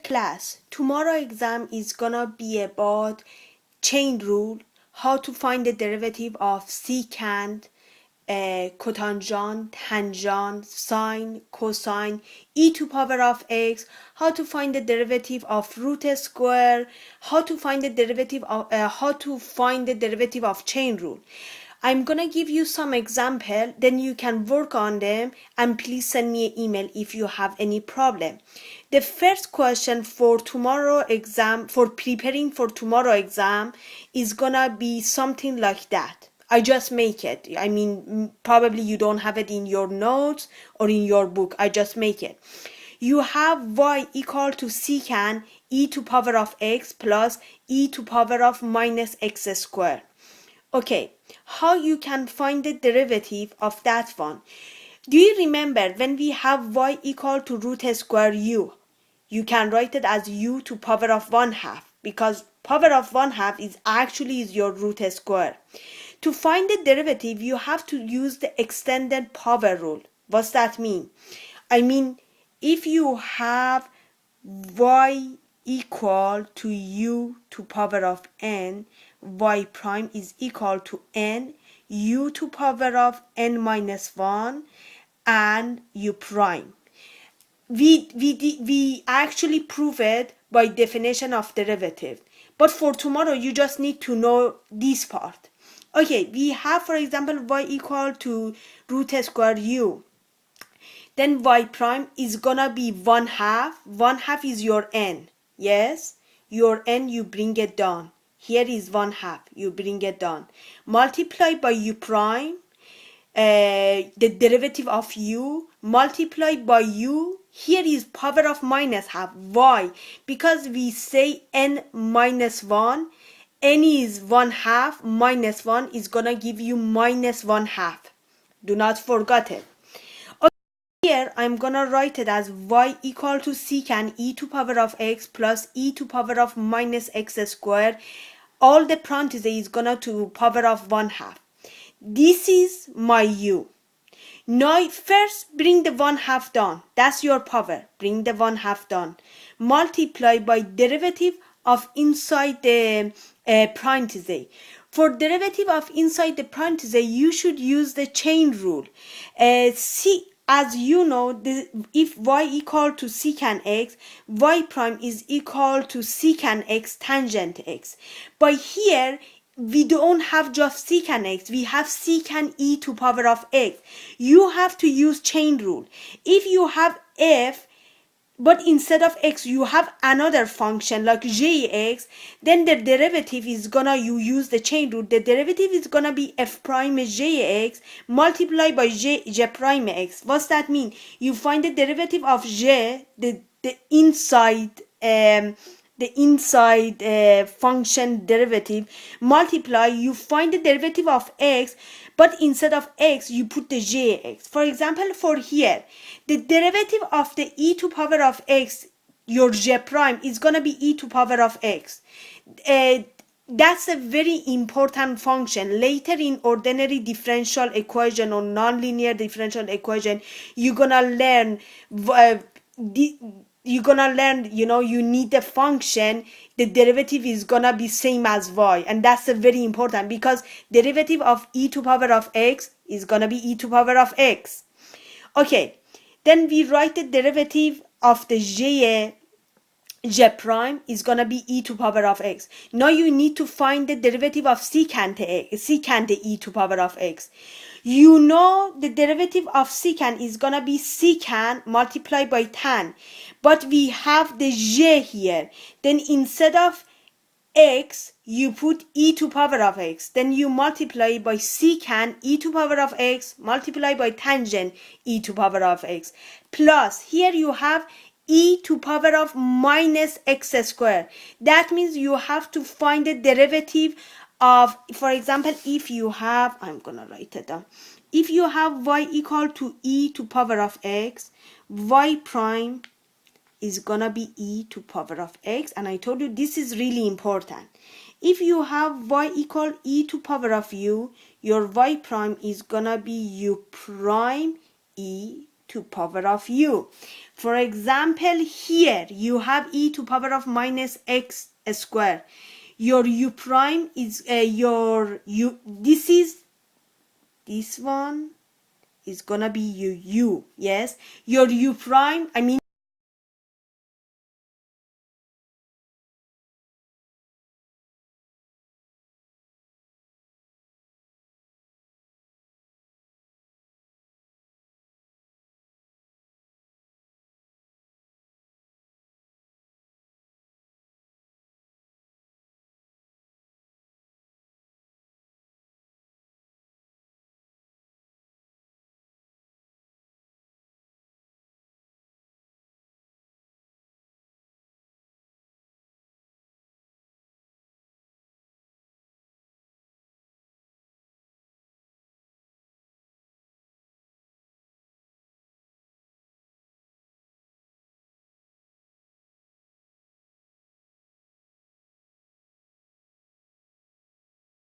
Class, tomorrow exam is gonna be about chain rule, how to find the derivative of secant, cotangent, tangent, sine, cosine, e to power of x, how to find the derivative of root square, how to find the derivative of chain rule. I'm gonna give you some example, then you can work on them, and please send me an email if you have any problem. The first question for tomorrow exam, for preparing for tomorrow exam, is gonna be something like that. I just make it. I mean, probably you don't have it in your notes or in your book. I just make it. You have y equal to secant e to power of x plus e to power of minus x squared. Okay, how you can find the derivative of that one? Do you remember when we have y equal to root square u? You can write it as u to power of 1/2 because power of 1/2 is actually your root square. To find the derivative, you have to use the extended power rule. What's that mean? I mean, if you have y equal to u to power of n, y prime is equal to n, u to power of n minus 1, and u prime. We actually prove it by definition of derivative. But for tomorrow, you just need to know this part. Okay, we have, for example, y equal to root square u. Then y prime is gonna be 1/2. 1/2 is your n. Yes, your n, you bring it down. Here is 1/2, you bring it down. Multiply by u prime, the derivative of u, multiplied by u. Here is power of minus half. Why? Because we say n minus 1. N is 1/2 minus 1 is gonna give you minus 1/2. Do not forget it. Here I'm gonna write it as y equal to secant e to power of x plus e to power of minus x squared. All the parentheses is gonna to power of 1/2. This is my u. Now first bring the 1/2 down. That's your power. Bring the 1/2 down. Multiply by derivative of inside the parentheses. For derivative of inside the parentheses, you should use the chain rule. As you know, if y equal to secant x, y prime is equal to secant x tangent x. But here, we don't have just secant x, we have secant e to power of x. You have to use chain rule. If you have f, but instead of x you have another function like jx, then the derivative is gonna, you use the chain rule, the derivative is gonna be f prime jx multiplied by j prime x. What's that mean? You find the derivative of j, the inside function derivative, multiply, you find the derivative of x, but instead of x you put the jx. For example, for here, the derivative of the e to power of x, your j prime, is gonna be e to power of x. That's a very important function. Later in ordinary differential equation or nonlinear differential equation, you're gonna learn you need a function, the derivative is gonna be same as y, and that's a very important, because derivative of e to power of x is gonna be e to power of x. Okay, then we write the derivative of the j prime is gonna be e to power of x. Now you need to find the derivative of secant e to power of x. You know the derivative of secant is gonna be secant multiplied by tan, but we have the j here. Then instead of x, you put e to power of x. Then you multiply by secant e to power of x multiplied by tangent e to power of x. Plus, here you have e to power of minus x squared. That means you have to find the derivative of, for example, if you have, I'm gonna write it down. If you have y equal to e to power of x, y prime is gonna be e to power of x, and I told you this is really important. If you have y equal e to power of u, your y prime is gonna be u prime e to power of u. For example, here you have e to power of minus x square. Your u prime is this one is gonna be u, yes. Your u prime, I mean